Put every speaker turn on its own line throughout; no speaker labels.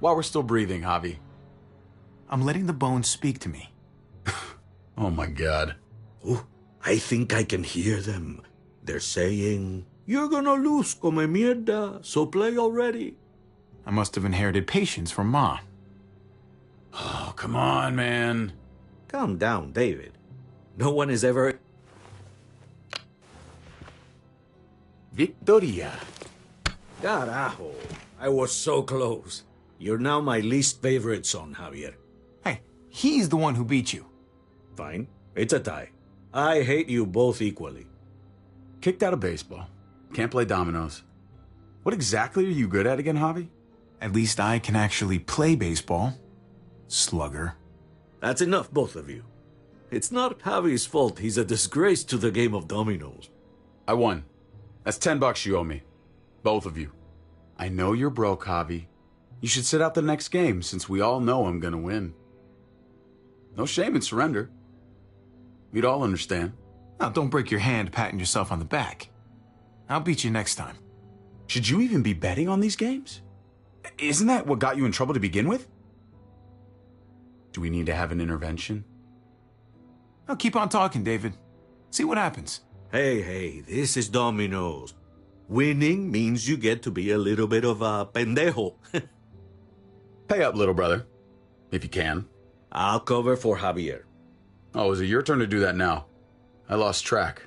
while we're still breathing, Javi.
I'm letting the bones speak to me.
Oh my God.
Oh, I think I can hear them. They're saying, "You're gonna lose, come mierda, so play already."
I must have inherited patience from Ma.
Oh, come on, man.
Calm down, David. No one is ever...
Victoria.
Carajo, I was so close. You're now my least favorite son, Javier.
Hey, he's the one who beat you.
Fine, it's a tie. I hate you both equally.
Kicked out of baseball. Can't play dominoes. What exactly are you good at again, Javi?
At least I can actually play baseball. Slugger.
That's enough, both of you. It's not Javi's fault he's a disgrace to the game of dominoes.
I won. That's $10 you owe me. Both of you. I know you're broke, Javi. You should sit out the next game, since we all know I'm gonna win. No shame in surrender. We'd all understand.
Now, don't break your hand patting yourself on the back. I'll beat you next time.
Should you even be betting on these games? Isn't that what got you in trouble to begin with? Do we need to have an intervention?
Now, keep on talking, David. See what happens.
Hey, this is dominoes. Winning means you get to be a little bit of a pendejo.
Pay up, little brother. If you can.
I'll cover for Javier.
Oh, is it your turn to do that now? I lost track.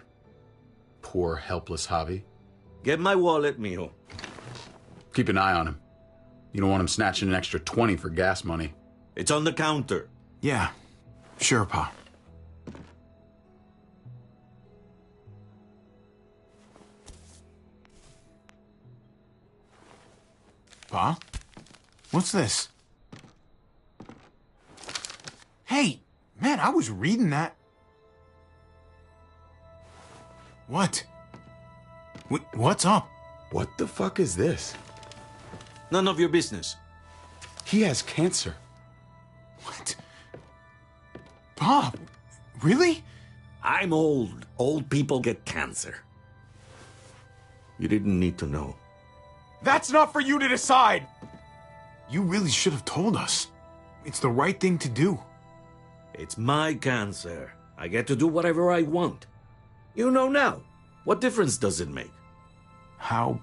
Poor, helpless Javi.
Get my wallet, mijo.
Keep an eye on him. You don't want him snatching an extra 20 for gas money.
It's on the counter.
Yeah, sure, Pa. Pa? What's this? Hey, man, I was reading that. What? What's up?
What the fuck is this?
None of your business.
He has cancer.
What? Pa, really?
I'm old. Old people get cancer. You didn't need to know.
That's not for you to decide! You really should have told us. It's the right thing to do.
It's my cancer. I get to do whatever I want. You know now. What difference does it make?
How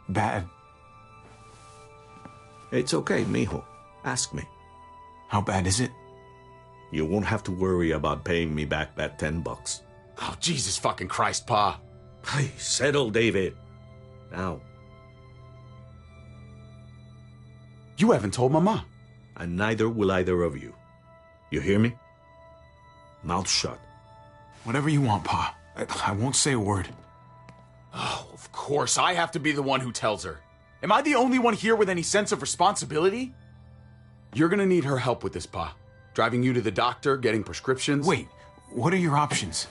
bad?
It's okay, mijo. Ask me.
How bad is it?
You won't have to worry about paying me back that $10.
Oh, Jesus fucking Christ, Pa.
Hey, settle, David. Now.
You haven't told Mama.
And neither will either of you. You hear me? Mouth shut.
Whatever you want, Pa. I won't say a word.
Oh, of course, I have to be the one who tells her. Am I the only one here with any sense of responsibility? You're gonna need her help with this, Pa. Driving you to the doctor, getting prescriptions.
Wait, what are your options?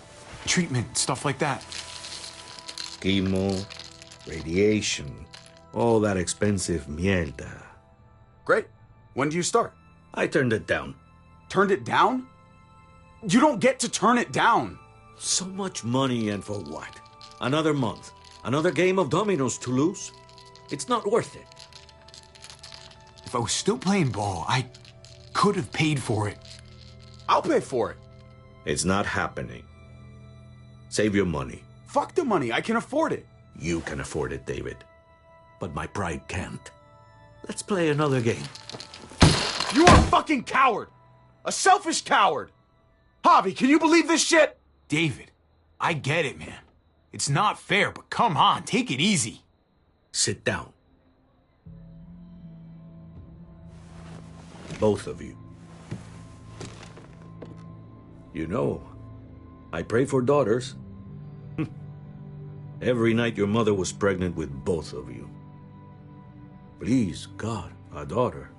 Treatment, stuff like that.
Chemo, radiation, all that expensive mierda.
Great. When do you start?
I turned it down.
Turned it down? You don't get to turn it down.
So much money, and for what? Another month. Another game of dominoes to lose? It's not worth it.
If I was still playing ball, I could have paid for it.
I'll pay for it.
It's not happening. Save your money.
Fuck the money. I can afford it.
You can afford it, David. But my pride can't. Let's play another game.
You are a fucking coward. A selfish coward. Javi, can you believe this shit?
David, I get it, man. It's not fair, but come on, take it easy.
Sit down. Both of you. You know, I pray for daughters. Every night your mother was pregnant with both of you. Please, God, a daughter.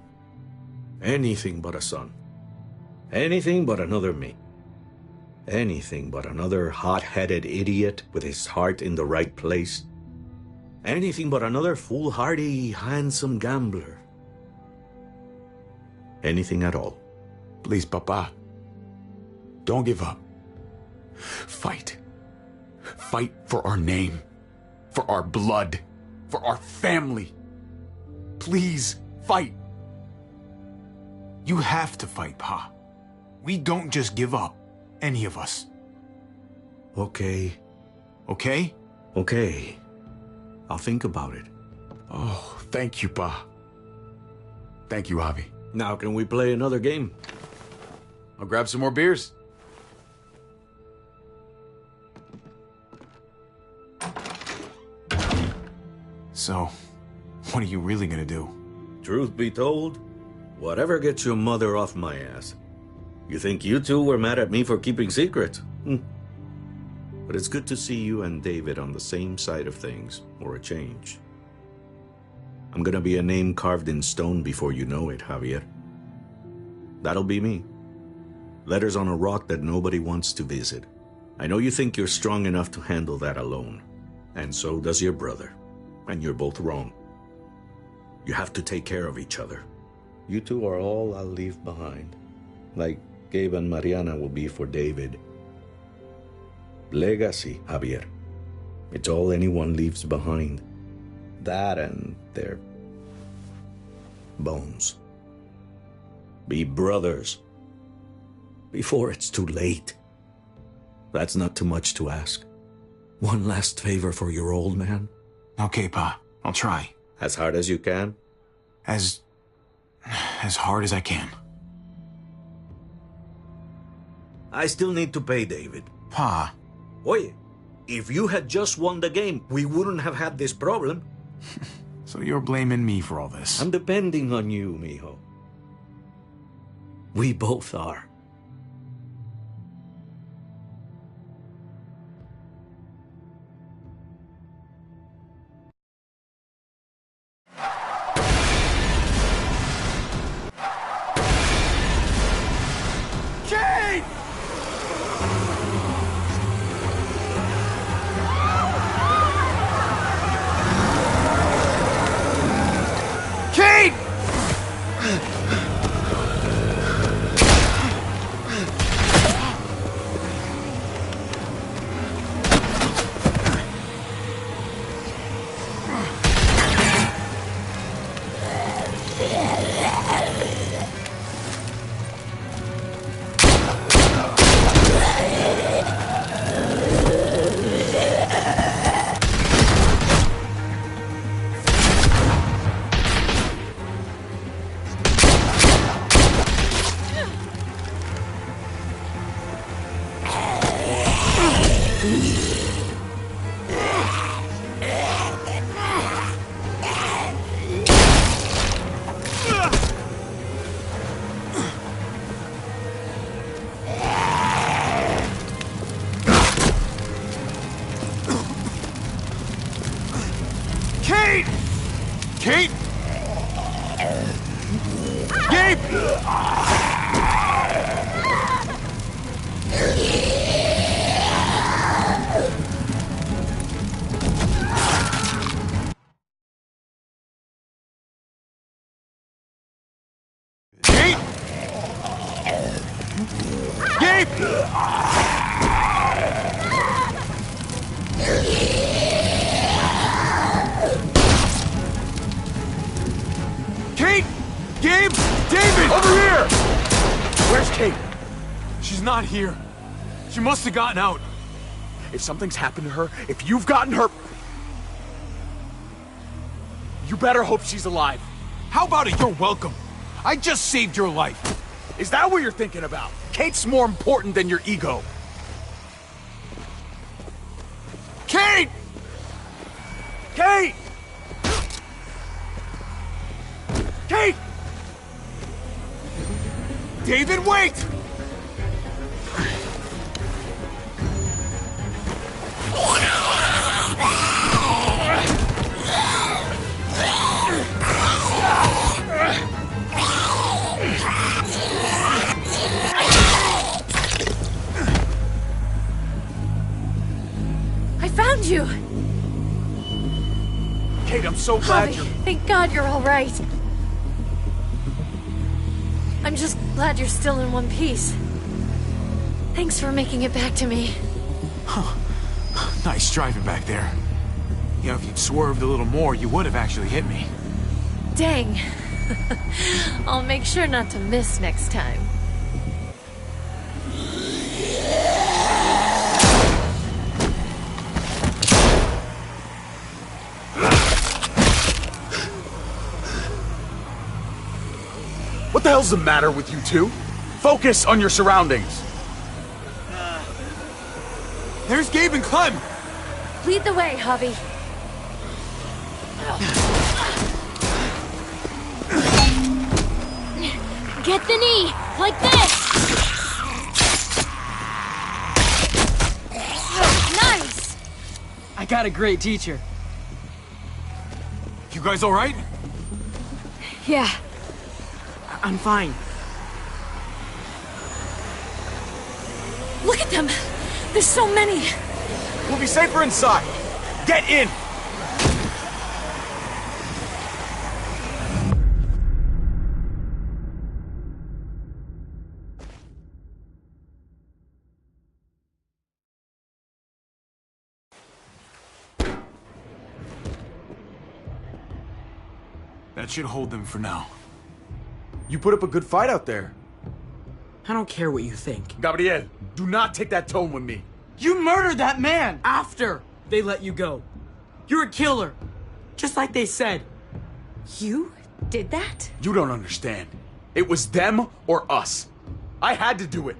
Anything but a son. Anything but another me. Anything but another hot-headed idiot with his heart in the right place. Anything but another foolhardy, handsome gambler. Anything at all.
Please, Papa. Don't give up. Fight. Fight for our name. For our blood. For our family. Please, fight.
You have to fight, Pa. We don't just give up. Any of us.
Okay.
Okay?
Okay. I'll think about it.
Oh, thank you, Pa. Thank you, Javi.
Now can we play another game?
I'll grab some more beers.
So, what are you really gonna do?
Truth be told, whatever gets your mother off my ass. You think you two were mad at me for keeping secrets? But it's good to see you and David on the same side of things, or a change. I'm gonna be a name carved in stone before you know it, Javier. That'll be me. Letters on a rock that nobody wants to visit. I know you think you're strong enough to handle that alone. And so does your brother. And you're both wrong. You have to take care of each other. You two are all I'll leave behind. Like Gabe and Mariana will be for David. Legacy, Javier. It's all anyone leaves behind. That and their bones. Be brothers. Before it's too late. That's not too much to ask. One last favor for your old man.
Okay, Pa. I'll try.
As hard as you can?
As hard as I can.
I still need to pay David.
Pa.
Oye, if you had just won the game, we wouldn't have had this problem.
So you're blaming me for all this?
I'm depending on you, mijo. We both are.
Kate! Kate! Kate! Kate! Gabe! Kate! Gabe! Kate! Gabe! David!
Over here! Where's Kate?
She's not here. She must have gotten out.
If something's happened to her, if you've gotten her... You better hope she's alive.
How about it? You're welcome. I just saved your life.
Is that what you're thinking about? Kate's more important than your ego.
Kate!
Kate! Kate!
David, wait!
I found you!
Kate, I'm so glad
Javi,
you're...
thank God you're all right. I'm just glad you're still in one piece. Thanks for making it back to me.
Nice driving back there. You know, if you'd swerved a little more, you would have actually hit me.
Dang. I'll make sure not to miss next time.
What the hell's the matter with you two? Focus on your surroundings.
There's Gabe and Clem!
Lead the way, Javi. Get the knee, like this! Nice!
I got a great teacher.
You guys alright?
Yeah. I'm fine.
Look at them! There's so many!
We'll be safer inside. Get in! That should hold them for now.
You put up a good fight out there.
I don't care what you think.
Gabriel, do not take that tone with me.
You murdered that man after they let you go. You're a killer. Just like they said.
You did that?
You don't understand. It was them or us. I had to do it.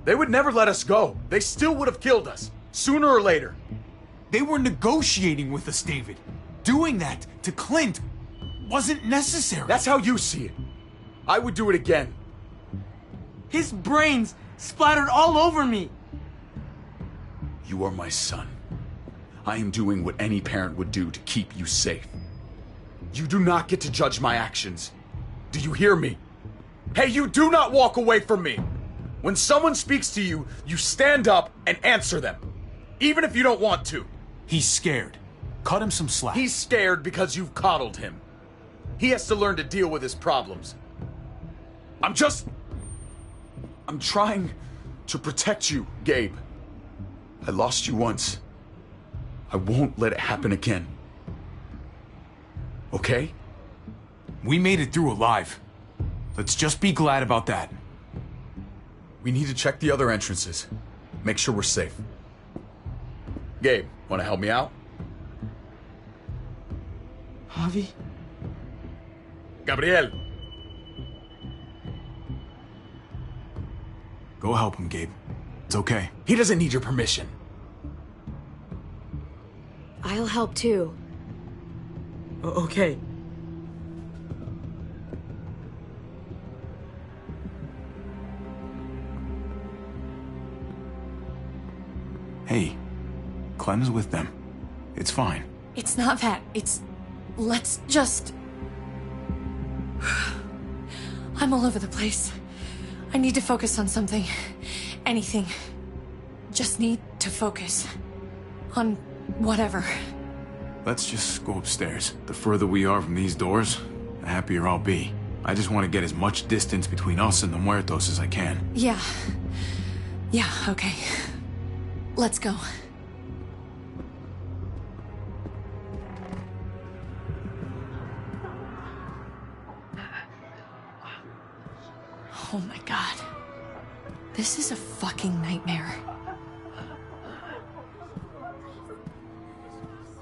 They would never let us go. They still would have killed us, sooner or later.
They were negotiating with us, David. Doing that to Clint wasn't necessary.
That's how you see it. I would do it again.
His brains splattered all over me.
You are my son. I am doing what any parent would do to keep you safe. You do not get to judge my actions. Do you hear me? Hey, you do not walk away from me. When someone speaks to you, you stand up and answer them. Even if you don't want to.
He's scared. Cut him some slack.
He's scared because you've coddled him. He has to learn to deal with his problems. I'm trying to protect you, Gabe. I lost you once. I won't let it happen again. Okay?
We made it through alive. Let's just be glad about that.
We need to check the other entrances. Make sure we're safe. Gabe, want to help me out?
Javi?
Gabriel!
Go help him, Gabe. It's okay.
He doesn't need your permission.
I'll help too.
Okay.
Hey, Clem's with them. It's fine.
It's not that. It's... Let's just... I'm all over the place. I need to focus on something. Anything. Just need to focus. On whatever.
Let's just go upstairs. The further we are from these doors, the happier I'll be. I just want to get as much distance between us and the Muertos as I can.
Yeah. Yeah, okay. Let's go. Oh my god. This is a fucking nightmare.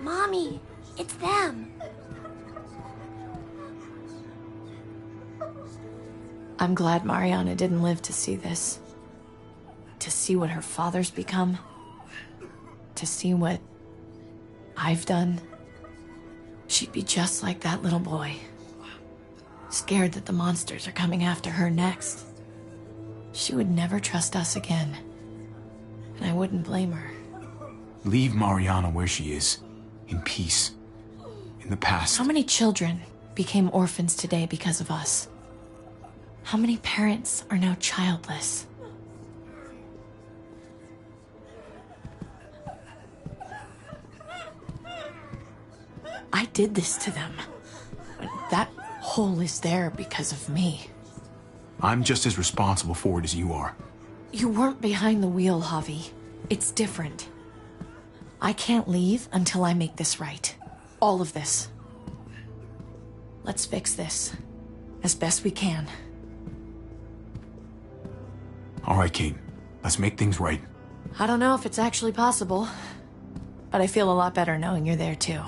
Mommy, it's them.
I'm glad Mariana didn't live to see this. To see what her father's become. To see what I've done. She'd be just like that little boy. Scared that the monsters are coming after her next. She would never trust us again. And I wouldn't blame her.
Leave Mariana where she is. In peace. In the past.
How many children became orphans today because of us? How many parents are now childless? I did this to them. That hole is there because of me.
I'm just as responsible for it as you are.
You weren't behind the wheel, Javi. It's different. I can't leave until I make this right. All of this. Let's fix this. as best we can.
All right, Kate. Let's make things right.
I don't know if it's actually possible, but I feel a lot better knowing you're there too.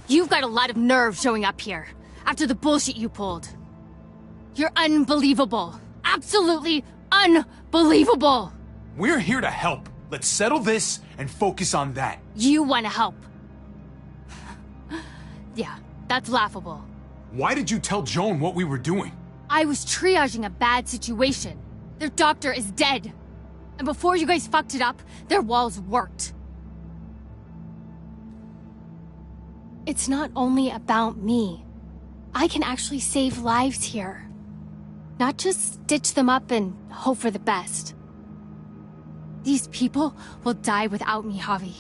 You've got a lot of nerve showing up here, after the bullshit you pulled. You're unbelievable. Absolutely unbelievable!
We're here to help. Let's settle this and focus on that.
You want to help. Yeah, that's laughable.
Why did you tell Joan what we were doing?
I was triaging a bad situation. Their doctor is dead. And before you guys fucked it up, their walls worked. It's not only about me. I can actually save lives here. Not just stitch them up and hope for the best. These people will die without me, Javi.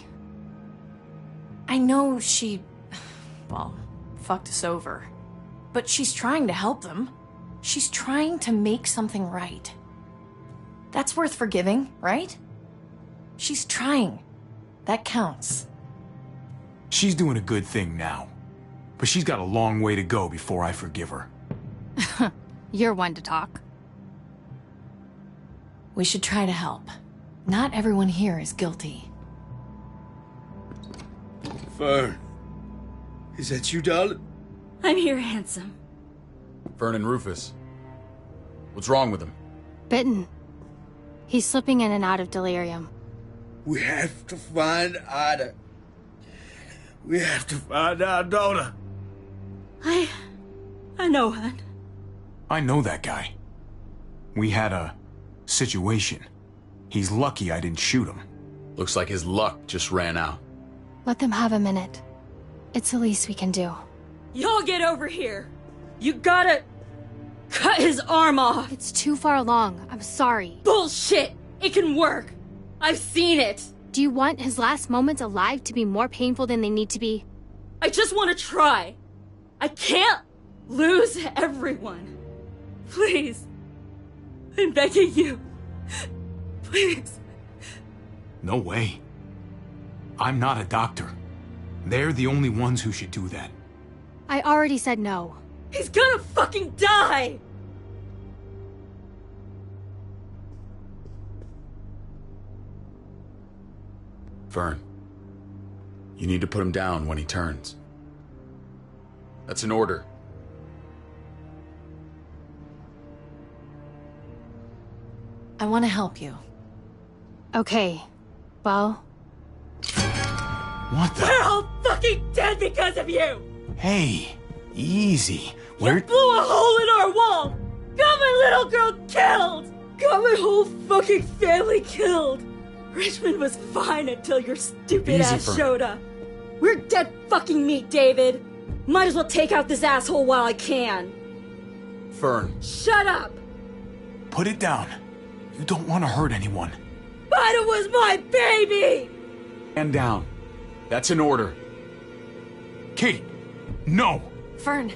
I know she, well, fucked us over. But she's trying to help them. She's trying to make something right. That's worth forgiving, right? She's trying. That counts.
She's doing a good thing now. But she's got a long way to go before I forgive her.
You're one to talk.
We should try to help. Not everyone here is guilty.
Fern. Is that you, darling?
I'm here, handsome.
Fern and Rufus. What's wrong with him?
Bitten. He's slipping in and out of delirium.
We have to find Ida. We have to find our daughter.
I know, hon.
I know that guy. We had a situation. He's lucky I didn't shoot him.
Looks like his luck just ran out.
Let them have a minute. It's the least we can do.
Y'all get over here. You gotta cut his arm off.
It's too far along. I'm sorry.
Bullshit. It can work. I've seen it.
Do you want his last moments alive to be more painful than they need to be?
I just want to try. I can't lose everyone. Please. I'm begging you. Please.
No way. I'm not a doctor. They're the only ones who should do that.
I already said no.
He's gonna fucking die!
Fern, you need to put him down when he turns. That's an order.
I want to help you.
Okay. Well,
What the?
We're all fucking dead because of you!
Hey, easy.
You blew a hole in our wall! Got my little girl killed! Got my whole fucking family killed! Richmond was fine until your stupid
Easy,
ass
Fern.
showed up. We're dead fucking meat, David! Might as well take out this asshole while I can.
Fern,
Shut up!
Put it down. You don't want to hurt anyone.
Ida was my baby!
stand down. That's an order.
Kate, no.
Fern,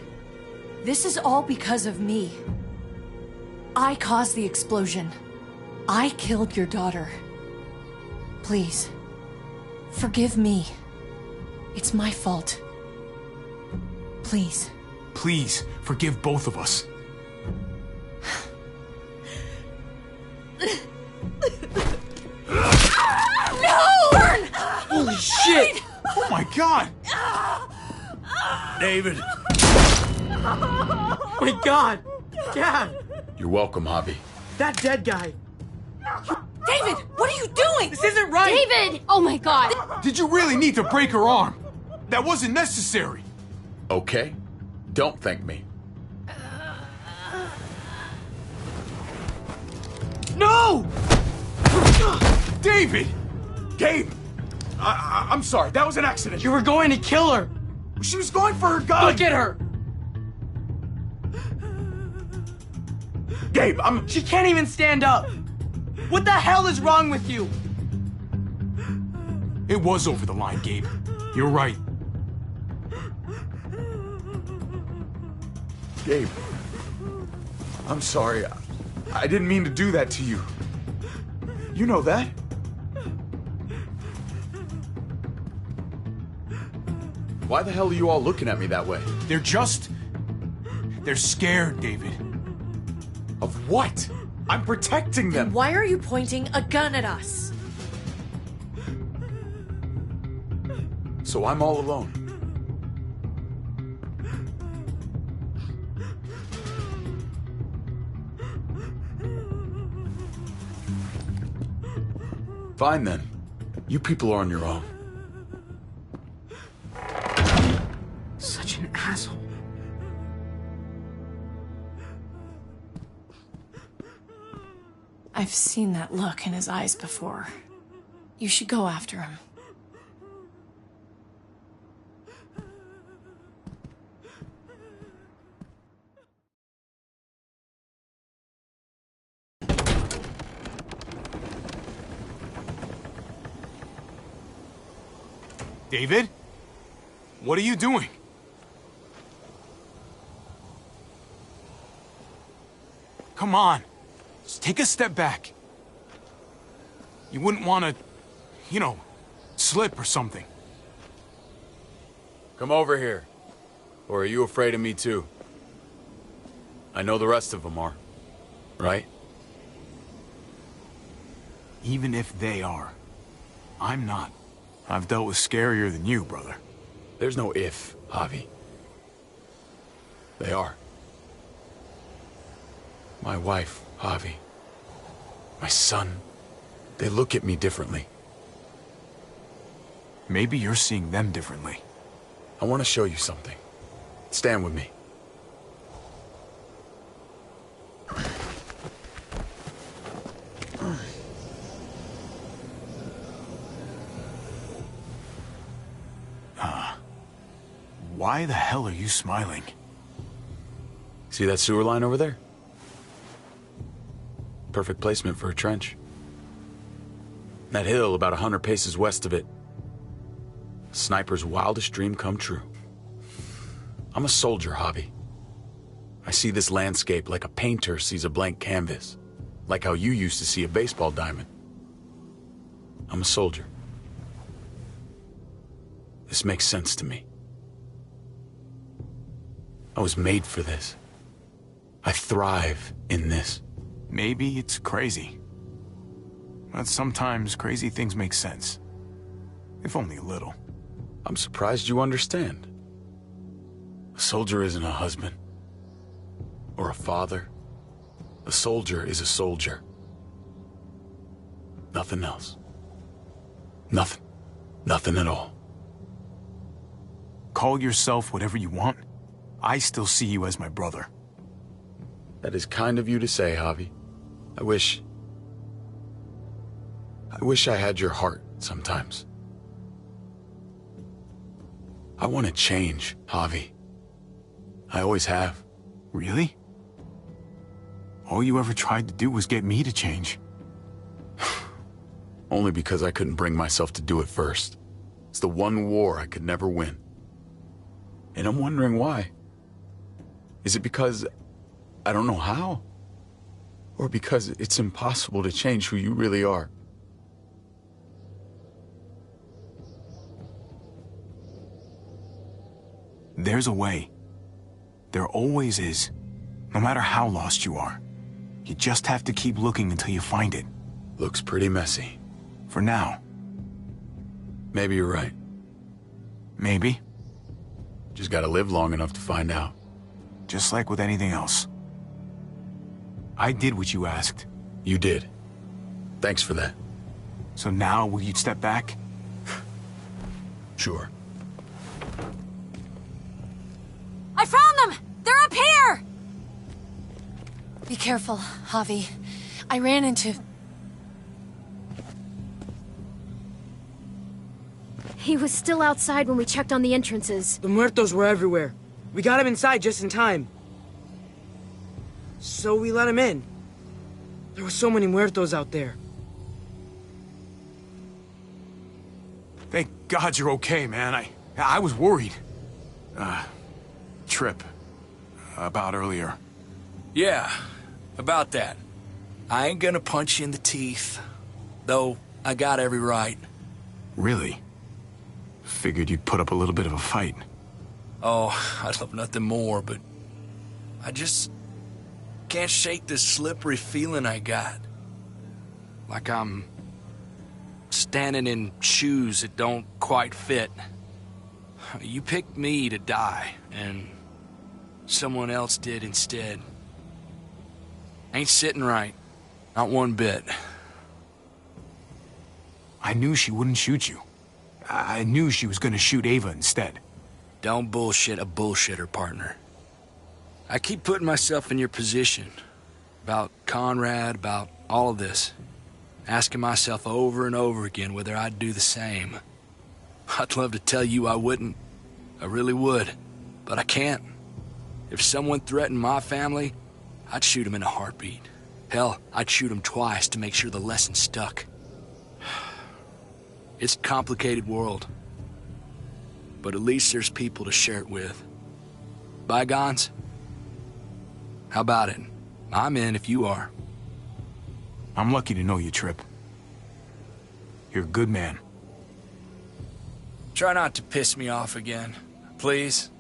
this is all because of me. I caused the explosion. I killed your daughter. Please, forgive me. It's my fault. Please.
Please, forgive both of us.
Holy shit!
Oh my God!
David.
Oh my god! Dad!
You're welcome, Javi.
That dead guy!
David, what are you doing?
This isn't right!
David! Oh my god!
Did you really need to break her arm? That wasn't necessary.
Okay? Don't thank me.
No!
David! Gabe! I'm sorry, that was an accident.
You were going to kill her!
She was going for her gun!
Look at her!
Gabe,
She can't even stand up! What the hell is wrong with you?
It was over the line, Gabe. You're right.
Gabe, I'm sorry. I didn't mean to do that to you. You know that. Why the hell are you all looking at me that way?
They're scared, David.
Of what? I'm protecting them.
Why are you pointing a gun at us?
So I'm all alone. Fine then. You people are on your own.
Such an asshole.
I've seen that look in his eyes before. You should go after him.
David? What are you doing? Come on. Just take a step back. You wouldn't want to, you know, slip or something.
Come over here. Or are you afraid of me too? I know the rest of them are. Right?
Even if they are, I'm not. I've dealt with scarier than you, brother.
There's no if, Javi. They are. My wife, Javi. My son. They look at me differently.
Maybe you're seeing them differently.
I want to show you something. Stand with me.
Why the hell are you smiling?
See that sewer line over there? Perfect placement for a trench. That hill about 100 paces west of it. A sniper's wildest dream come true. I'm a soldier, Javi. I see this landscape like a painter sees a blank canvas. Like how you used to see a baseball diamond. I'm a soldier. This makes sense to me. I was made for this. I thrive in this.
Maybe it's crazy. But sometimes crazy things make sense. If only a little.
I'm surprised you understand. A soldier isn't a husband. Or a father. A soldier is a soldier. Nothing else. Nothing. Nothing at all.
Call yourself whatever you want. I still see you as my brother.
That is kind of you to say, Javi. I wish I had your heart sometimes. I want to change, Javi. I always have.
Really? All you ever tried to do was get me to change.
Only because I couldn't bring myself to do it first. It's the one war I could never win. And I'm wondering why. Is it because I don't know how? Or because it's impossible to change who you really are?
There's a way. There always is. No matter how lost you are. You just have to keep looking until you find it.
Looks pretty messy.
For now.
Maybe you're right.
Maybe.
Just gotta live long enough to find out.
Just like with anything else. I did what you asked.
You did. Thanks for that.
So now, will you step back?
Sure.
I found them! They're up here! Be careful, Javi. I ran into...
He was still outside when we checked on the entrances.
The muertos were everywhere. We got him inside just in time. So we let him in. There were so many muertos out there.
God you're okay, man. I was worried. Trip. About earlier.
Yeah, about that. I ain't gonna punch you in the teeth. Though, I got every right.
Really? Figured you'd put up a little bit of a fight.
Oh, I'd love nothing more, but... I just... can't shake this slippery feeling I got. Like I'm... standing in shoes that don't quite fit. You picked me to die, and... someone else did instead. Ain't sitting right. Not one bit.
I knew she wouldn't shoot you. I knew she was gonna shoot Ava instead.
Don't bullshit a bullshitter, partner. I keep putting myself in your position. About Conrad, about all of this. Asking myself over and over again whether I'd do the same. I'd love to tell you I wouldn't. I really would. But I can't. If someone threatened my family, I'd shoot him in a heartbeat. Hell, I'd shoot him twice to make sure the lesson stuck. It's a complicated world. But at least there's people to share it with. Bygones? How about it? I'm in if you are.
I'm lucky to know you, Trip. You're a good man.
Try not to piss me off again, please.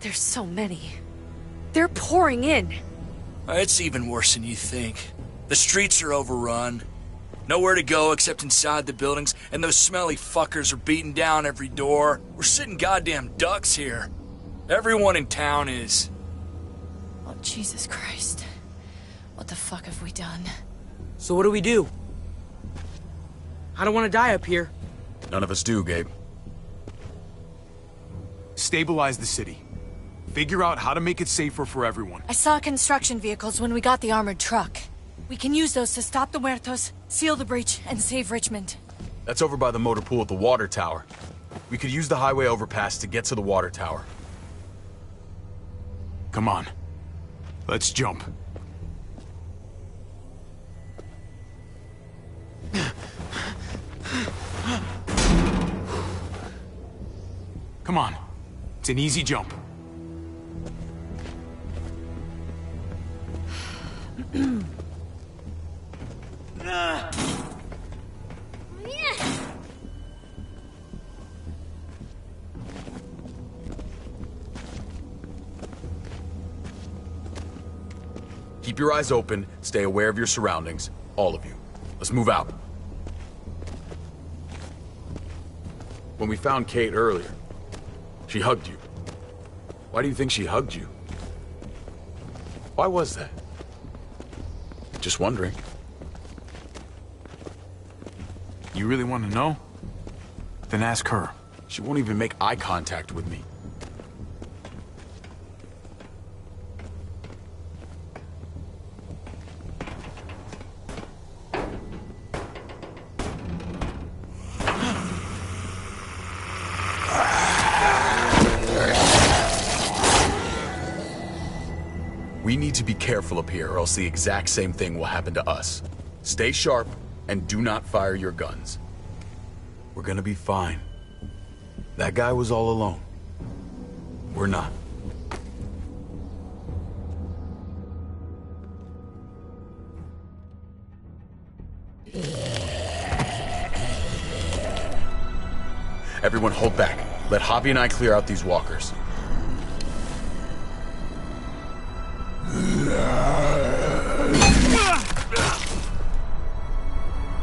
There's so many. They're pouring in.
It's even worse than you think. The streets are overrun. Nowhere to go except inside the buildings, and those smelly fuckers are beating down every door. We're sitting goddamn ducks here. Everyone in town is...
Oh, Jesus Christ. What the fuck have we done?
So what do we do? I don't want to die up here.
None of us do, Gabe.
Stabilize the city. Figure out how to make it safer for everyone.
I saw construction vehicles when we got the armored truck. We can use those to stop the muertos, seal the breach, and save Richmond.
That's over by the motor pool at the water tower. We could use the highway overpass to get to the water tower.
Come on. Let's jump. Come on. It's an easy jump.
Keep your eyes open, stay aware of your surroundings, all of you. Let's move out. When we found Kate earlier, she hugged you. Why do you think she hugged you? Why was that? Just wondering.
You really want to know? Then ask her.
She won't even make eye contact with me. We need to be careful up here, or else the exact same thing will happen to us. Stay sharp, and do not fire your guns. We're gonna be fine. That guy was all alone. We're not. Everyone hold back. Let Javi and I clear out these walkers.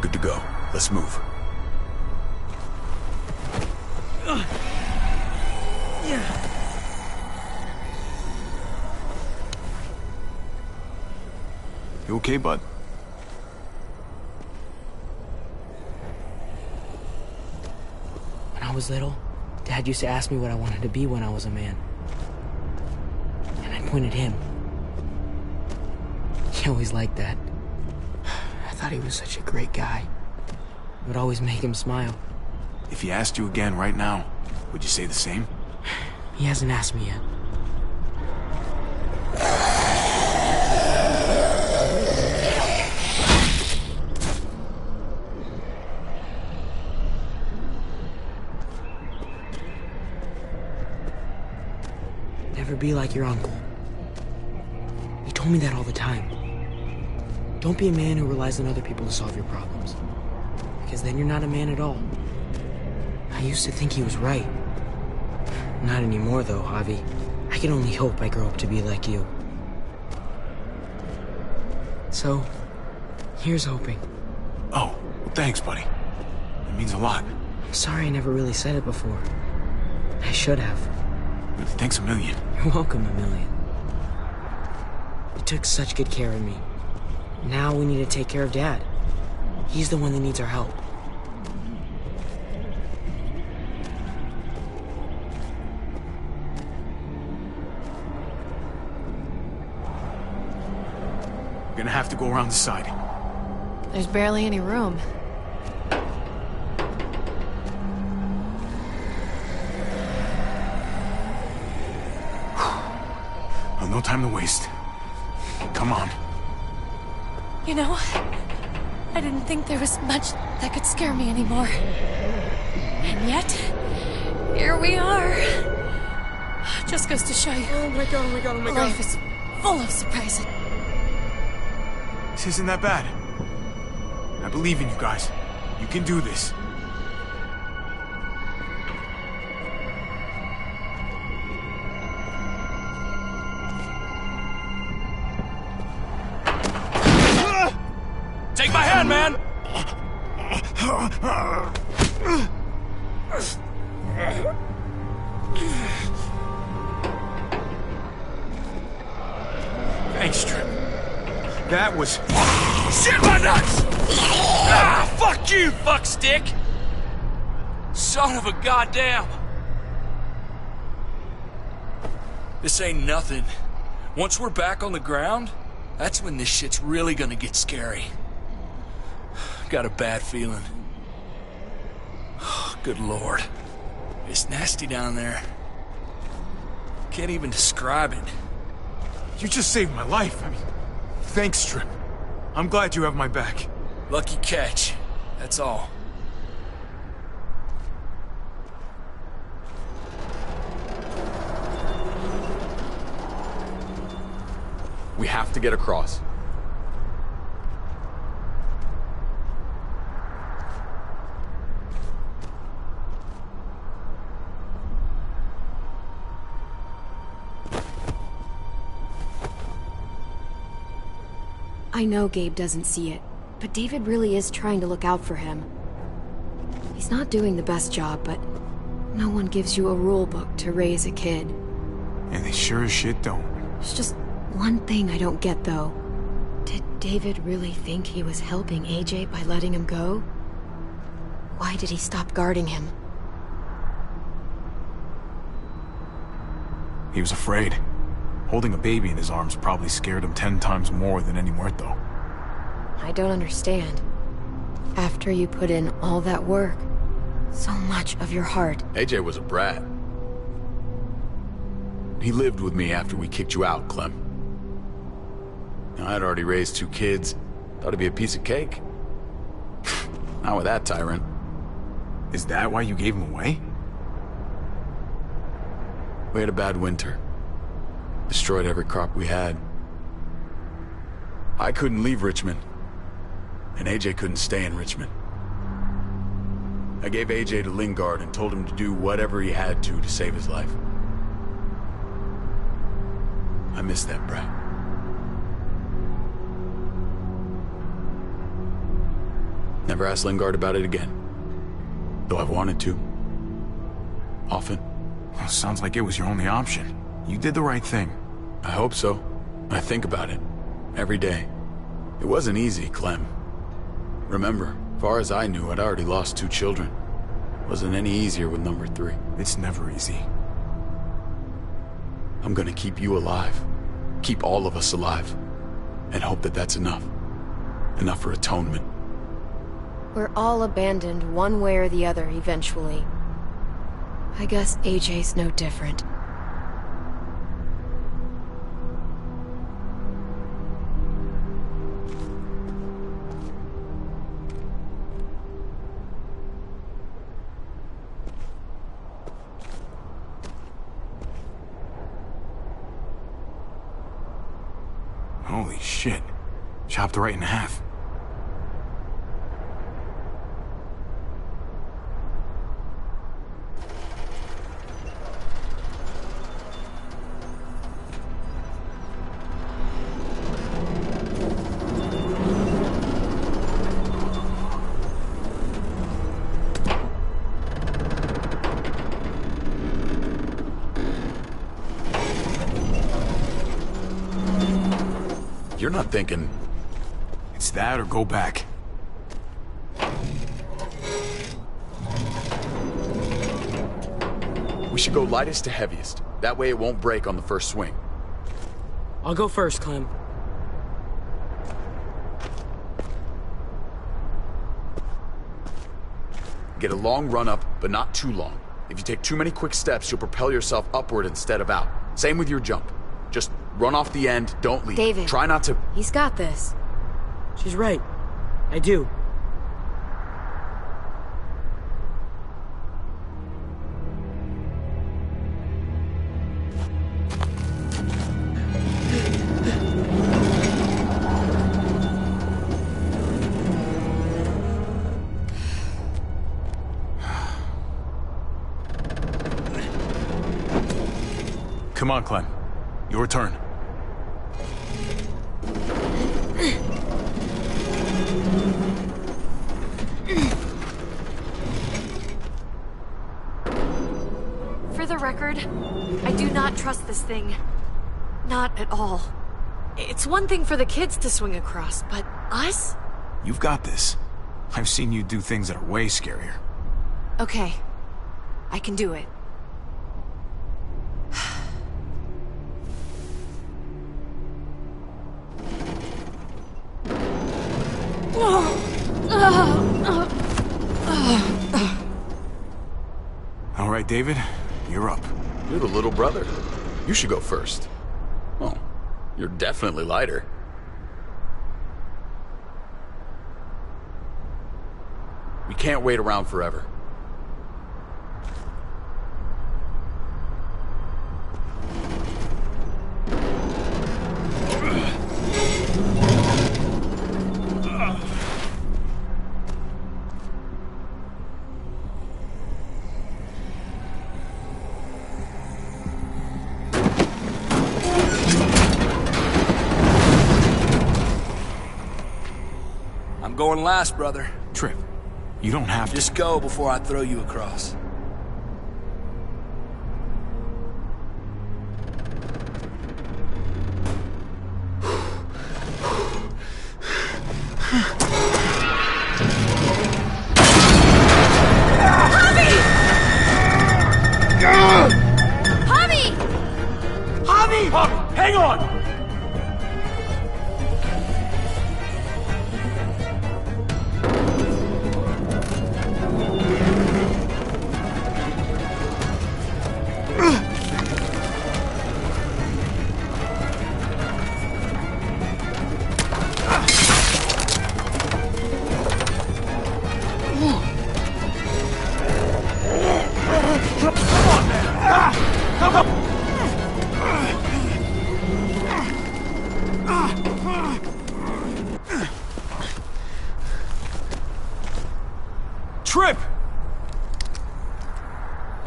Good to go. Let's move.
You okay, bud?
When I was little, Dad used to ask me what I wanted to be when I was a man. And I pointed him. He always liked that. I thought he was such a great guy. It would always make him smile.
If he asked you again right now, would you say the same?
He hasn't asked me yet. never be like your uncle. He told me that all the time. Don't be a man who relies on other people to solve your problems. Because then you're not a man at all. I used to think he was right. Not anymore, though, Javi. I can only hope I grow up to be like you. So, here's hoping.
Oh, well, thanks, buddy. It means a lot.
I'm sorry I never really said it before. I should have.
Thanks a million.
You're welcome a million. You took such good care of me. Now we need to take care of Dad. He's the one that needs our help.
We're gonna have to go around the side.
There's barely any room.
Well, no time to waste. Come on.
You know, I didn't think there was much that could scare me anymore. And yet, here we are. Just goes to show you.
Oh my god, oh my god, oh my god.
Life is full of surprises.
This isn't that bad. I believe in you guys. You can do this.
Take my hand, man!
Thanks, Trip. That was...
Shit my nuts! Ah, fuck you, fuckstick! Son of a goddamn! This ain't nothing. Once we're back on the ground, that's when this shit's really gonna get scary. Got a bad feeling. Good lord. It's nasty down there. Can't even describe it.
You just saved my life. I mean, thanks, Trip. I'm glad you have my back.
Lucky catch. That's all.
We have to get across.
I know Gabe doesn't see it, but David really is trying to look out for him. He's not doing the best job, but no one gives you a rule book to raise a kid.
And they sure as shit don't.
There's just one thing I don't get, though. Did David really think he was helping AJ by letting him go? Why did he stop guarding him?
He was afraid. Holding a baby in his arms probably scared him 10 times more than any muerto.
I don't understand. After you put in all that work, so much of your heart...
AJ was a brat. He lived with me after we kicked you out, Clem. Now, I'd already raised 2 kids. Thought it'd be a piece of cake. Not with that tyrant.
Is that why you gave him away?
We had a bad winter. Destroyed every crop we had. I couldn't leave Richmond. And AJ couldn't stay in Richmond. I gave AJ to Lingard and told him to do whatever he had to save his life. I miss that brat. Never asked Lingard about it again. Though I've wanted to. Often.
Well, sounds like it was your only option. You did the right thing.
I hope so. I think about it. Every day. It wasn't easy, Clem. Remember, far as I knew, I'd already lost 2 children. Wasn't any easier with number 3.
It's never easy.
I'm gonna keep you alive. Keep all of us alive. And hope that that's enough. Enough for atonement.
We're all abandoned one way or the other eventually. I guess AJ's no different.
shit. Chopped right in half.
You're not thinking...
It's that or go back.
We should go lightest to heaviest. That way it won't break on the first swing.
I'll go first, Clem.
Get a long run up, but not too long. If you take too many quick steps, you'll propel yourself upward instead of out. Same with your jump. Just run off the end, don't leave.
David.
Try not to...
He's got this.
She's right. I do.
Come on, Clem. Your turn.
For the record, I do not trust this thing. Not at all. It's one thing for the kids to swing across, but us?
You've got this. I've seen you do things that are way scarier.
Okay. I can do it.
All right, David, you're up.
You're the little brother. You should go first. Oh, you're definitely lighter. We can't wait around forever.
I'm going last, brother.
Trip, you don't have to.
Just go before I throw you across.
Hang on! Trip!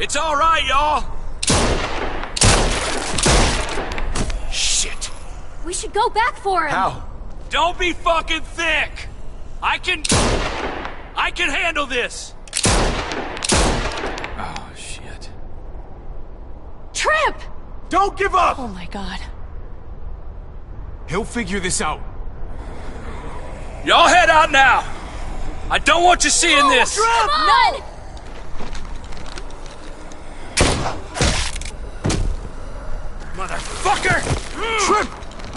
It's all right, y'all! Shit!
We should go back for him!
How? Don't be fucking thick! I can handle this! Oh, shit.
Trip!
Don't give up!
Oh my god.
He'll figure this out.
Y'all head out now! I don't want you seeing this!
None!
Motherfucker!
Trip!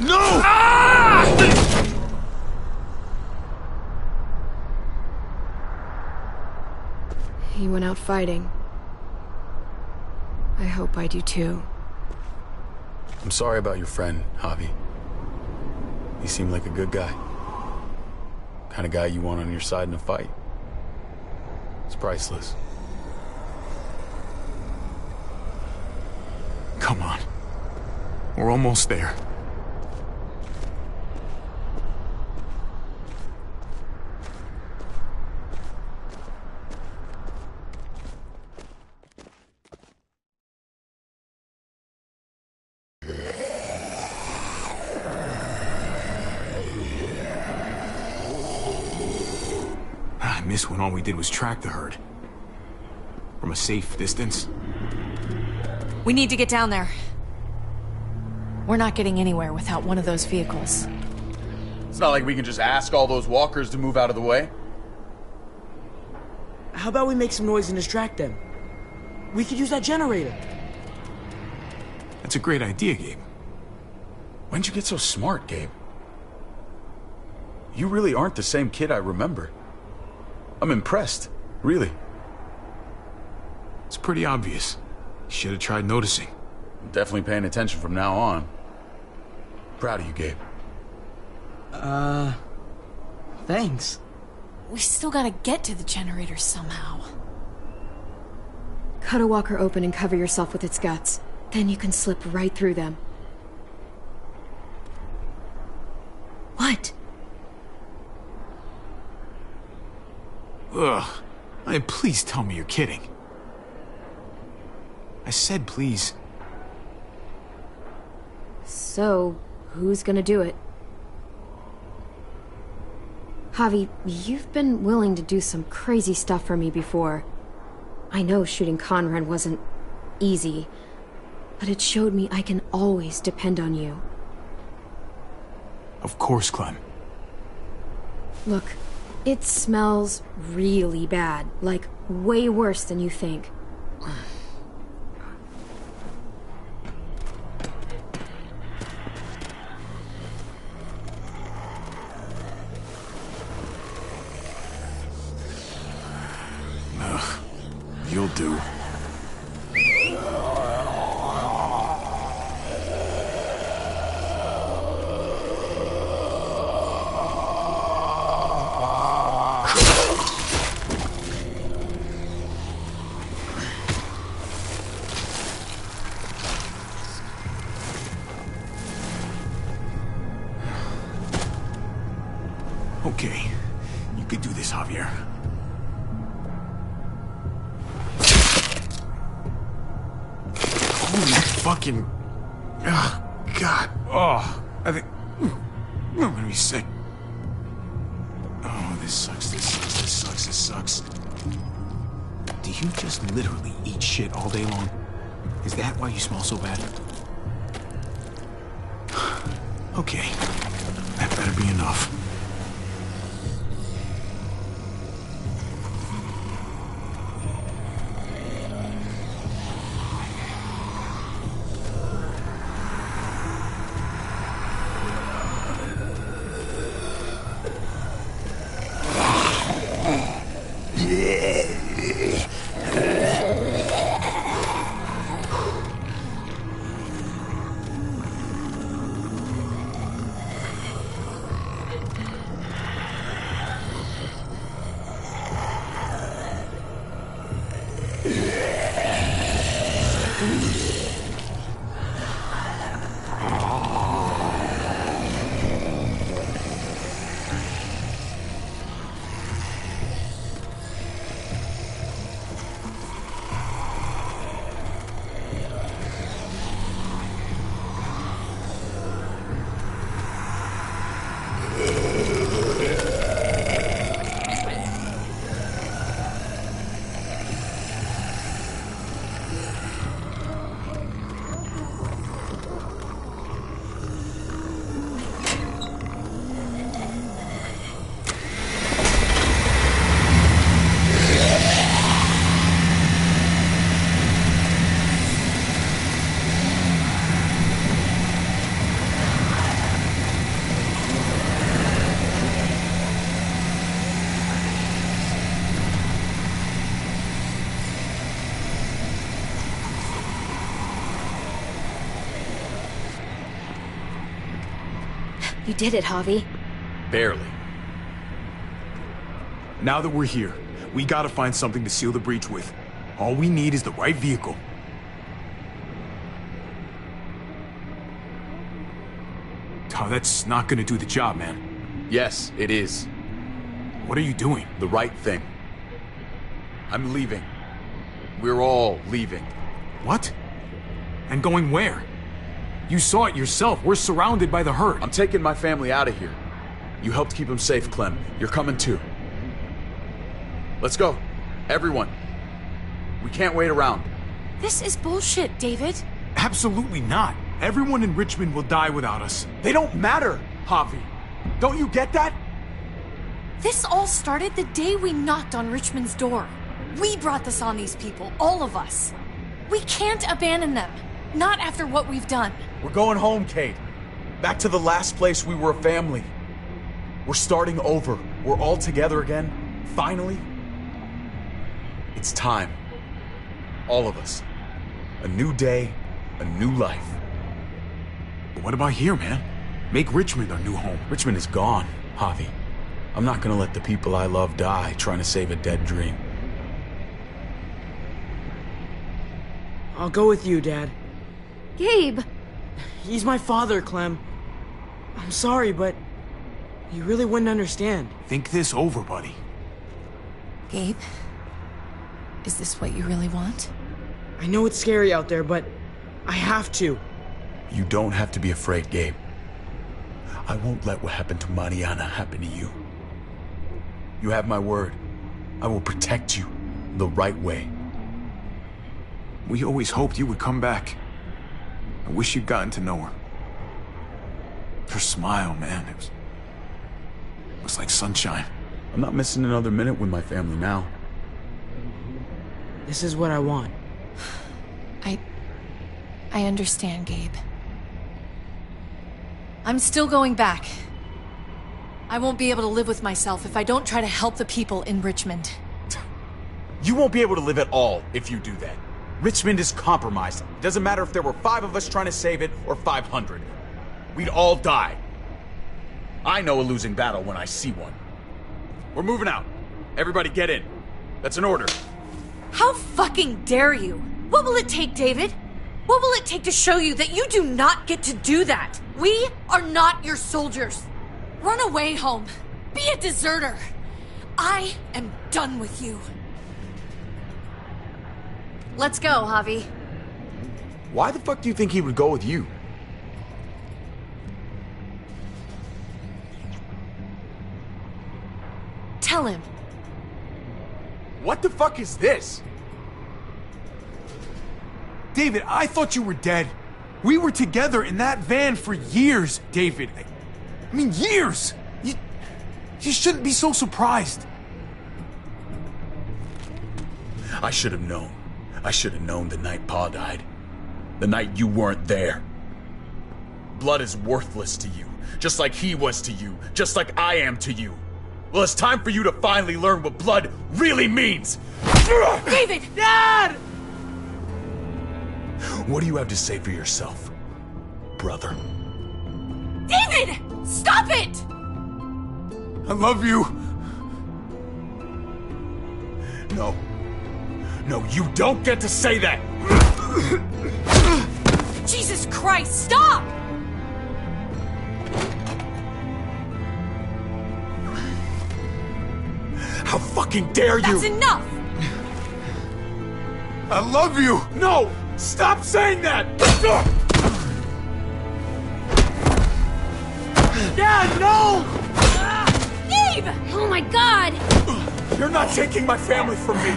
No!
Ah!
He went out fighting. I hope I do too.
I'm sorry about your friend, Javi. He seemed like a good guy. Kind of guy you want on your side in a fight. It's priceless.
Come on. We're almost there. miss when all we did was track the herd. From a safe distance.
We need to get down there. We're not getting anywhere without one of those vehicles.
It's not like we can just ask all those walkers to move out of the way.
How about we make some noise and distract them? We could use that generator.
That's a great idea, Gabe.
When'd you get so smart, Gabe? You really aren't the same kid I remember. I'm impressed, really.
It's pretty obvious. You should have tried noticing.
I'm definitely paying attention from now on. Proud of you, Gabe.
Thanks.
We still gotta get to the generator somehow.
Cut a walker open and cover yourself with its guts. Then you can slip right through them. What?
Ugh. Please tell me you're kidding. I said please.
So, who's gonna do it? Javi, you've been willing to do some crazy stuff for me before. I know shooting Conrad wasn't easy, but it showed me I can always depend on you.
Of course, Clem.
Look, it smells really bad, like way worse than you think.
You'll do. Okay, you could do this, Javier. Fucking... Oh, God. Oh, I think... I'm gonna be sick. Oh, this sucks, this sucks, this sucks, this sucks. Do you just literally eat shit all day long? Is that why you smell so bad? Okay. That better be enough.
You did it, Javi.
Barely.
Now that we're here, we gotta find something to seal the breach with. All we need is the right vehicle. Oh, that's not gonna do the job, man.
Yes, it is.
What are you doing?
The right thing. I'm leaving. We're all leaving.
What? And going where? You saw it yourself. We're surrounded by the herd.
I'm taking my family out of here. You helped keep them safe, Clem. You're coming too. Let's go. Everyone. We can't wait around.
This is bullshit, David.
Absolutely not. Everyone in Richmond will die without us.
They don't matter, Javi. Don't you get that?
This all started the day we knocked on Richmond's door. We brought this on these people, all of us. We can't abandon them. Not after what we've done.
We're going home, Kate. Back to the last place we were a family. We're starting over. We're all together again. Finally. It's time. All of us. A new day, a new life.
But what about here, man? Make Richmond our new home.
Richmond is gone, Javi. I'm not gonna let the people I love die trying to save a dead dream.
I'll go with you, Dad.
Gabe!
He's my father, Clem. I'm sorry, but you really wouldn't understand.
Think this over, buddy.
Gabe, is this what you really want?
I know it's scary out there, but I have to.
You don't have to be afraid, Gabe. I won't let what happened to Mariana happen to you. You have my word. I will protect you the right way.
We always hoped you would come back. I wish you'd gotten to know her. Her smile, man, it was like sunshine.
I'm not missing another minute with my family now.
This is what I want.
I understand, Gabe. I'm still going back. I won't be able to live with myself if I don't try to help the people in Richmond.
You won't be able to live at all if you do that. Richmond is compromised. It doesn't matter if there were 5 of us trying to save it or 500. We'd all die. I know a losing battle when I see one. We're moving out. Everybody get in. That's an order.
How fucking dare you? What will it take, David? What will it take to show you that you do not get to do that? We are not your soldiers. Run away home. Be a deserter. I am done with you. Let's go, Javi.
Why the fuck do you think he would go with you?
Tell him.
What the fuck is this?
David, I thought you were dead. We were together in that van for years, David. I mean, years! You shouldn't be so surprised.
I should have known. I should have known the night Pa died. The night you weren't there. Blood is worthless to you, just like he was to you, just like I am to you. Well, it's time for you to finally learn what blood really means.
David! Dad!
What do you have to say for yourself, brother?
David! Stop it!
I love you.
No. No, you don't get to say that!
Jesus Christ, stop!
How fucking dare you!
That's enough!
I love you!
No! Stop saying that!
Dad, no!
Gabe!
Oh my god!
You're not taking my family from me!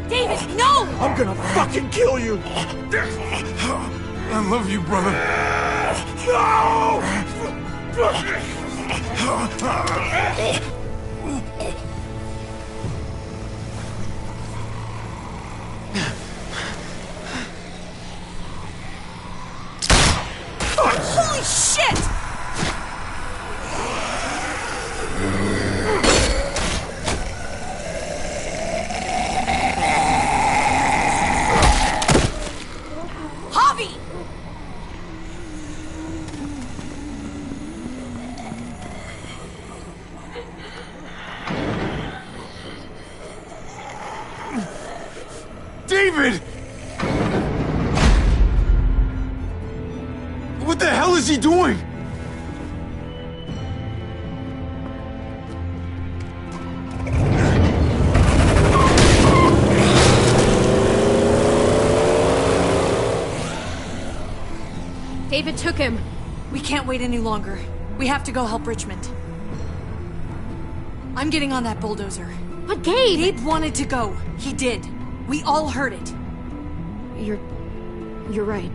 David, no!
I'm gonna fucking kill you!
I love you, brother.
No!
Holy shit! Javi!
David! What the hell is he doing?
David took him.
We can't wait any longer. We have to go help Richmond. I'm getting on that bulldozer.
But Gabe!
Gabe wanted to go. He did. We all heard it.
You're right.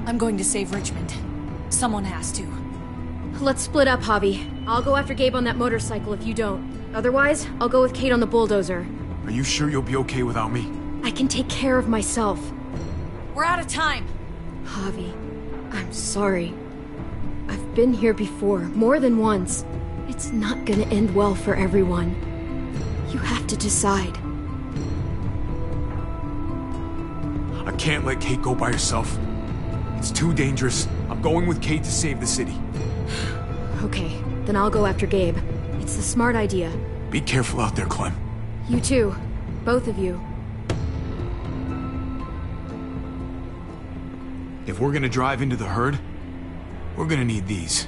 I'm going to save Richmond. Someone has to.
Let's split up, Javi. I'll go after Gabe on that motorcycle if you don't. Otherwise, I'll go with Kate on the bulldozer.
Are you sure you'll be okay without me?
I can take care of myself.
We're out of time.
Javi, I'm sorry. I've been here before, more than once. It's not gonna end well for everyone. You have to decide.
I can't let Kate go by herself. It's too dangerous. I'm going with Kate to save the city.
Okay, then I'll go after Gabe. It's the smart idea.
Be careful out there, Clem.
You too. Both of you.
If we're gonna drive into the herd, we're gonna need these.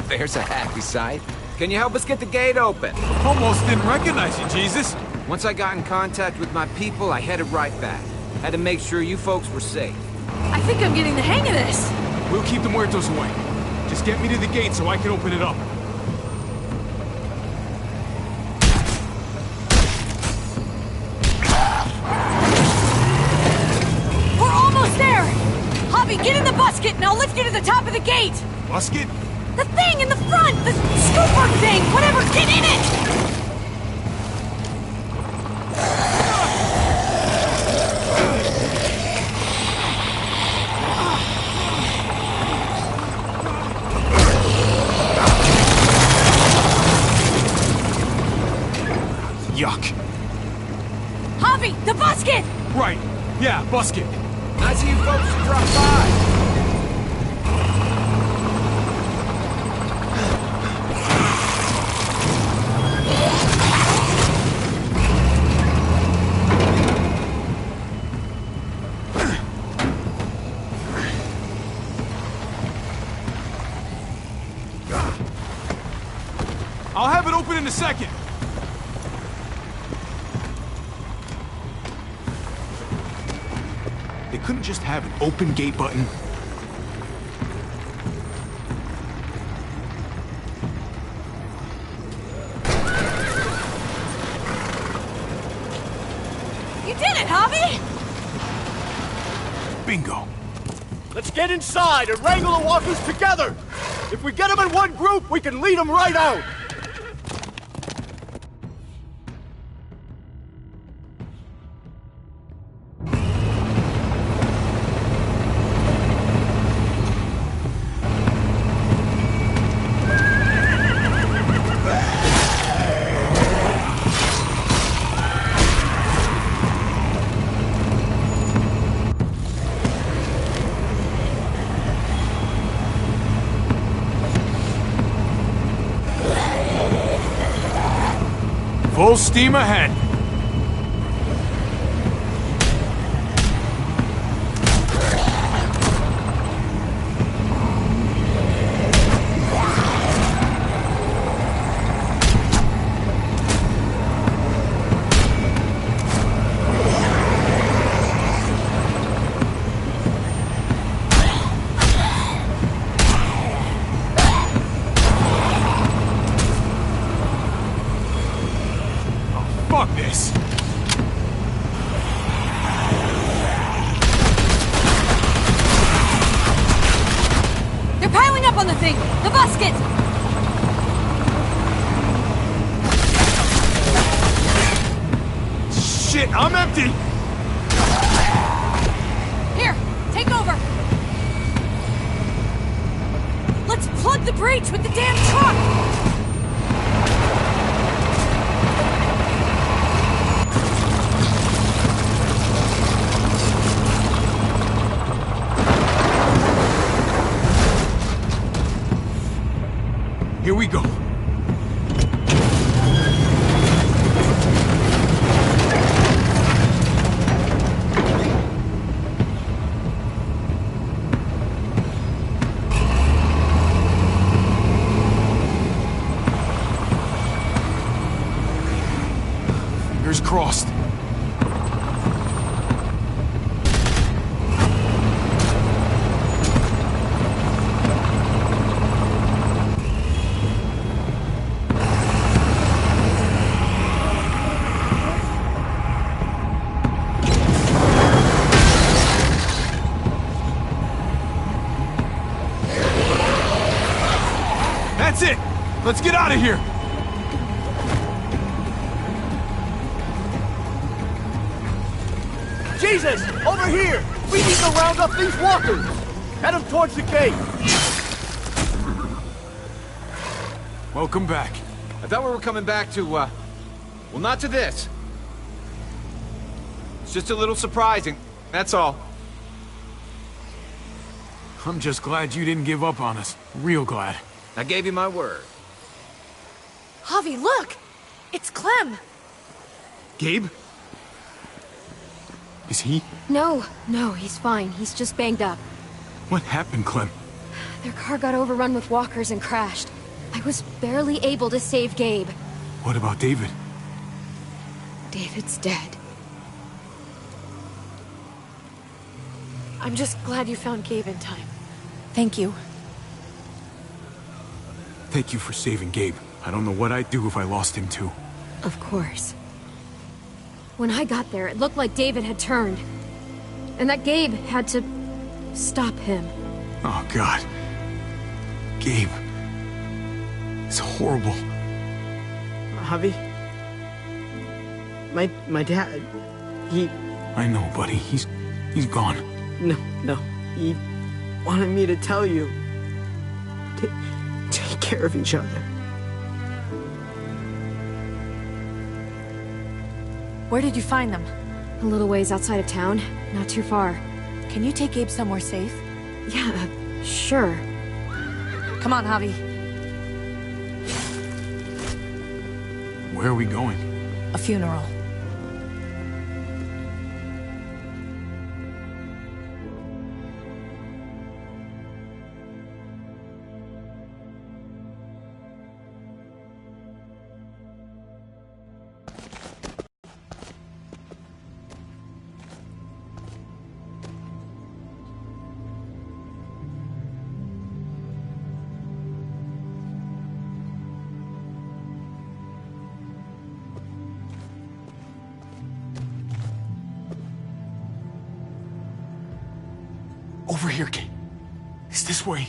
There's a happy sight. Can you help us get the gate open?
Almost didn't recognize you, Jesus.
Once I got in contact with my people, I headed right back. Had to make sure you folks were safe.
I think I'm getting the hang of this.
We'll keep the muertos away. Just get me to the gate so I can open it up.
We're almost there! Javi, get in the busket and I'll lift you to the top of the gate!
Busket?
The thing in the front! The scooper thing! Whatever! Get in it!
Yuck.
Javi, the busket!
Right. Yeah, busket.
Nice of you folks to drop by.
I'll have it open in a second. They couldn't just have an open gate button.
You did it, Javi!
Bingo.
Let's get inside and wrangle the walkers together! If we get them in one group, we can lead them right out!
Full steam ahead. Fuck this.
They're piling up on the thing! The busket!
Shit, I'm empty!
Here, take over! Let's plug the breach with the damn truck!
Here we go. crossed. That's it! Let's get out of here!
Jesus! Over here! We need to round up these walkers! Head them towards the gate!
Welcome back.
I thought we were coming back to, well, not to this. It's just a little surprising, that's all.
I'm just glad you didn't give up on us. Real glad.
I gave you my word.
Javi, look! It's Clem!
Gabe? Is he?
No, he's fine. He's just banged up.
What happened, Clem?
Their car got overrun with walkers and crashed. I was barely able to save Gabe.
What about David?
David's dead.
I'm just glad you found Gabe in time. Thank you.
Thank you for saving Gabe. I don't know what I'd do if I lost him too.
Of course. When I got there, it looked like David had turned. And that Gabe had to stop him.
Oh, God. Gabe. It's horrible.
Javi? My dad... he...
I know, buddy. He's gone.
No. He wanted me to tell you. Take care of each other.
Where did you find them?
A little ways outside of town. Not too far.
Can you take Gabe somewhere safe?
Yeah, sure.
Come on, Javi.
Where are we going?
A funeral.
Over here, Kate. It's this way.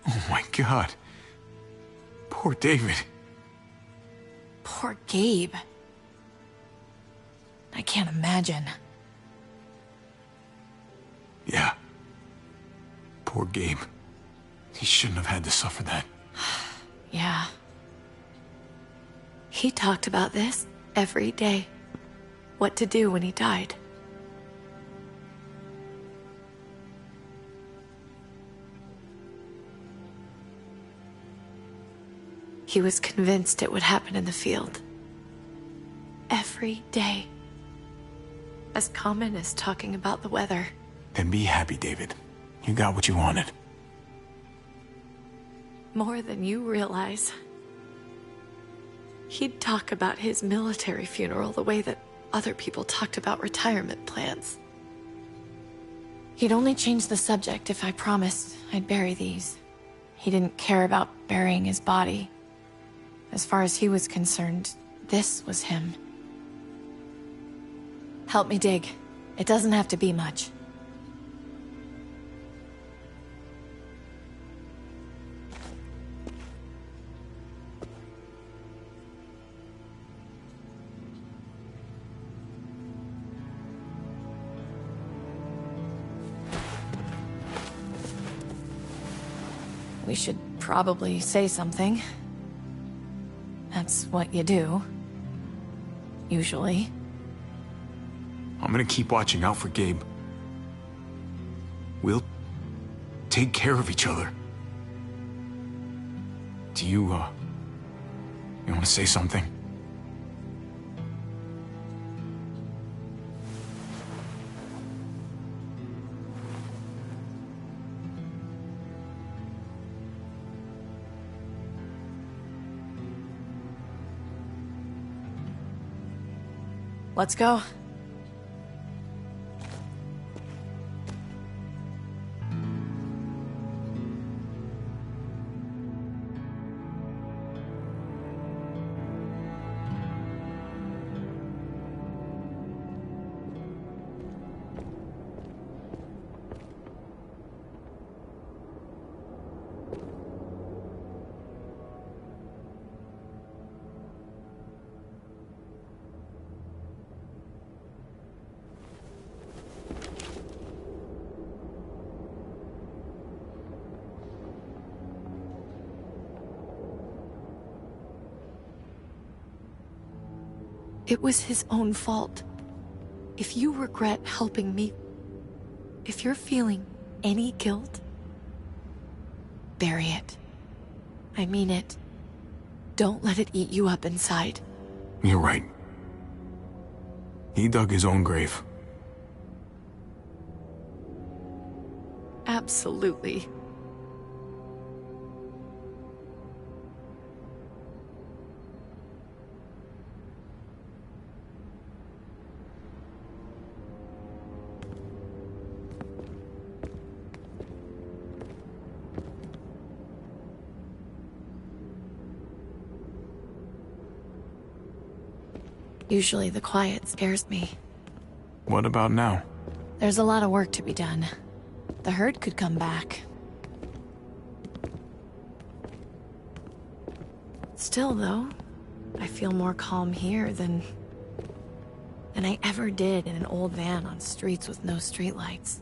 Oh my God. Poor David.
Poor Gabe. I can't imagine.
Yeah. Poor Gabe. He shouldn't have had to suffer that.
Yeah. He talked about this every day. What to do when he died. He was convinced it would happen in the field. Every day. As common as talking about the weather.
Then be happy, David. You got what you wanted.
More than you realize. He'd talk about his military funeral the way that other people talked about retirement plans. He'd only change the subject if I promised I'd bury these. He didn't care about burying his body. As far as he was concerned, this was him. Help me dig. It doesn't have to be much. We should probably say something. That's what you do. Usually.
I'm gonna keep watching out for Gabe. We'll take care of each other. Do you want to say something?
Let's go. It was his own fault. If you regret helping me, if you're feeling any guilt, bury it. I mean it. Don't let it eat you up inside.
You're right. He dug his own grave.
Absolutely. Usually the quiet scares me.
What about now?
There's a lot of work to be done. The herd could come back. Still, though, I feel more calm here than I ever did in an old van on streets with no streetlights.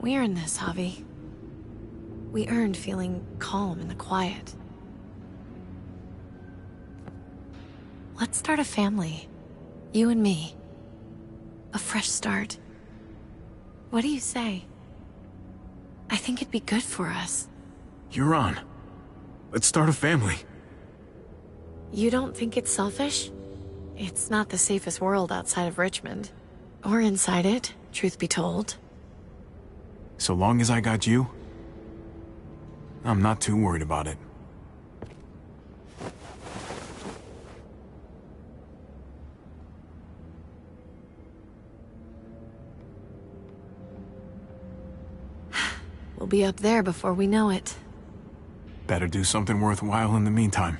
We earned this, Javi. We earned feeling calm in the quiet. Let's start a family. You and me. A fresh start. What do you say? I think it'd be good for us.
You're on. Let's start a family.
You don't think it's selfish? It's not the safest world outside of Richmond. Or inside it, truth be told.
So long as I got you, I'm not too worried about it.
We'll be up there before we know it.
Better do something worthwhile in the meantime.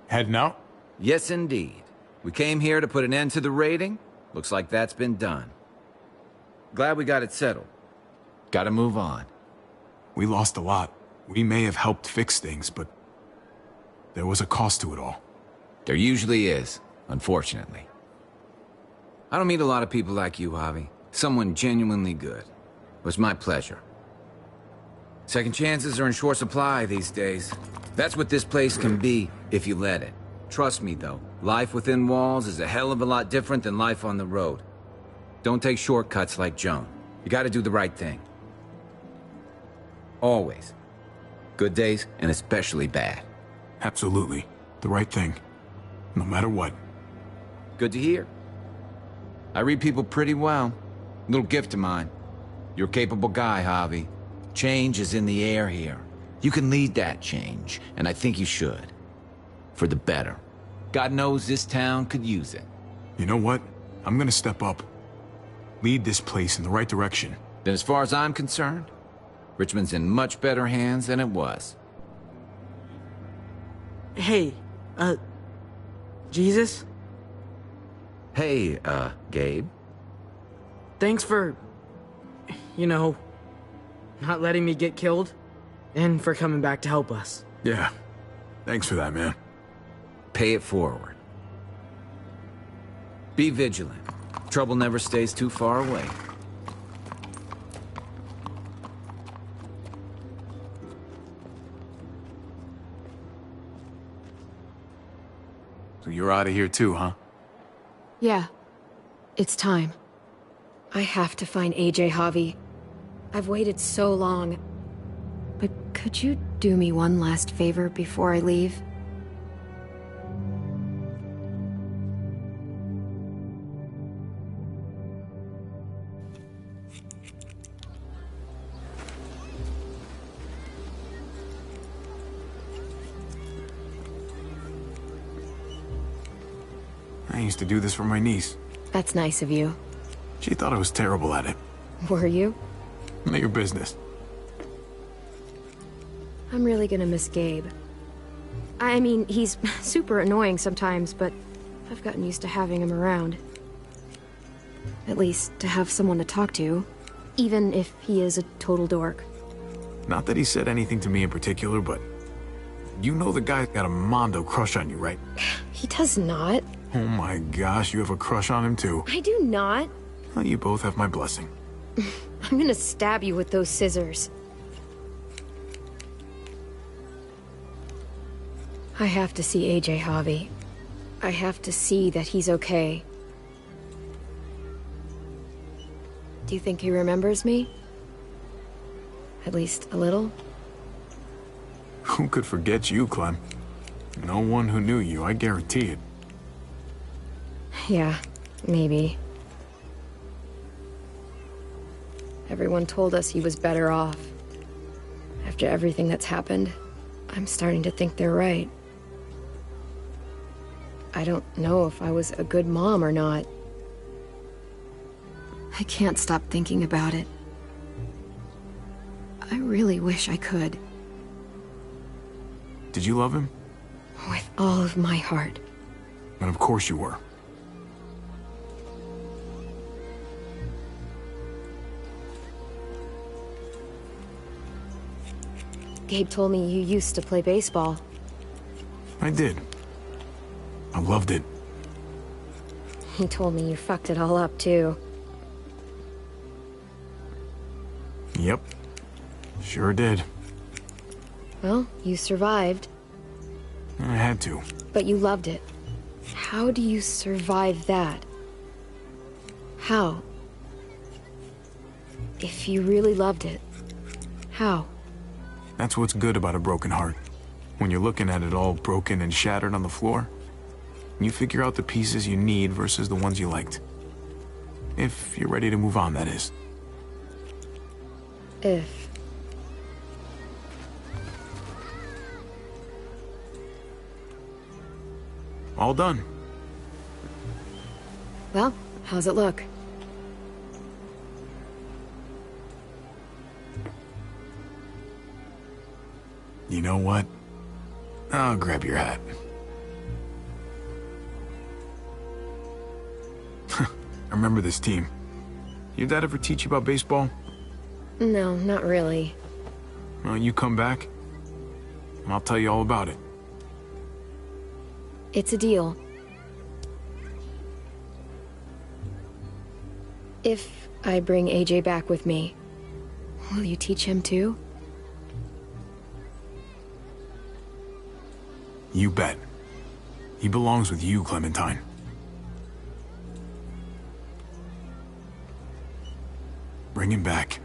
Heading out?
Yes, indeed. We came here to put an end to the raiding. Looks like that's been done. Glad we got it settled. Gotta move on.
We lost a lot. We may have helped fix things, but there was a cost to it all.
There usually is, unfortunately. I don't meet a lot of people like you, Javi. Someone genuinely good. It was my pleasure. Second chances are in short supply these days. That's what this place can be, if you let it. Trust me, though, life within walls is a hell of a lot different than life on the road. Don't take shortcuts like Joan. You gotta do the right thing. Always. Good days, and especially bad.
Absolutely. The right thing. No matter what.
Good to hear. I read people pretty well. Little gift of mine. You're a capable guy, Javi. Change is in the air here. You can lead that change, and I think you should. For the better. God knows this town could use it.
You know what? I'm gonna step up. Lead this place in the right direction.
Then as far as I'm concerned, Richmond's in much better hands than it was.
Hey, Jesus?
Hey, Gabe.
Thanks for, you know, not letting me get killed, and for coming back to help us.
Yeah. Thanks for that, man.
Pay it forward. Be vigilant. Trouble never stays too far away.
So you're out of here too, huh?
Yeah. It's time. I have to find AJ, Javi. I've waited so long. But could you do me one last favor before I leave?
I used to do this for my niece.
That's nice of you.
She thought I was terrible at it.
Were you?
None of your business.
I'm really gonna miss Gabe. I mean, he's super annoying sometimes, but I've gotten used to having him around. At least, to have someone to talk to, even if he is a total dork.
Not that he said anything to me in particular, but... You know the guy's got a Mondo crush on you, right?
He does not.
Oh my gosh, you have a crush on him too.
I do not.
Well, you both have my blessing.
I'm gonna stab you with those scissors. I have to see AJ, Javi. I have to see that he's okay. Do you think he remembers me? At least a little?
Who could forget you, Clem? No one who knew you, I guarantee it.
Yeah, maybe. Everyone told us he was better off. After everything that's happened, I'm starting to think they're right. I don't know if I was a good mom or not. I can't stop thinking about it. I really wish I could.
Did you love him?
With all of my heart.
And of course you were.
Gabe told me you used to play baseball.
I did. I loved it.
He told me you fucked it all up, too.
Yep. Sure did.
Well, you survived.
I had to.
But you loved it. How do you survive that? How? If you really loved it, how?
That's what's good about a broken heart. When you're looking at it all broken and shattered on the floor, you figure out the pieces you need versus the ones you liked. If you're ready to move on, that is.
If.
All done.
Well, how's it look?
You know what? I'll grab your hat. I remember this team. Your dad ever teach you about baseball?
No, not really.
Well, you come back, and I'll tell you all about it.
It's a deal. If I bring AJ back with me, will you teach him too?
You bet. He belongs with you, Clementine. Bring him back.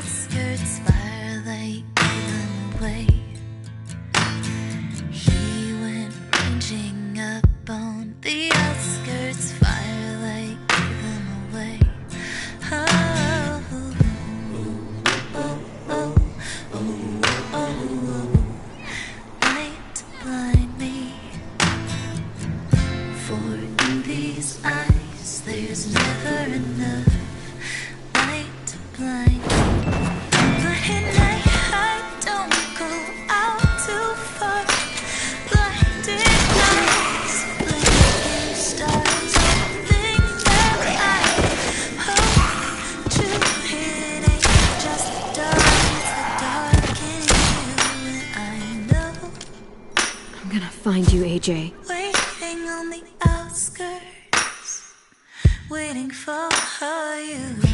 outskirts, firelight gave him away. He went ranging up on the outskirts, firelight gave him away. Oh, oh, oh, oh, oh, oh. Light to blind me, for in these eyes there's never enough light to blind me. But at night I don't go out too far. Blinded eyes, blinking stars, things that I hope to hit ain't just the dark, it's the dark in you, and I know.
I'm gonna find you, AJ.
Waiting on the outskirts, waiting for you.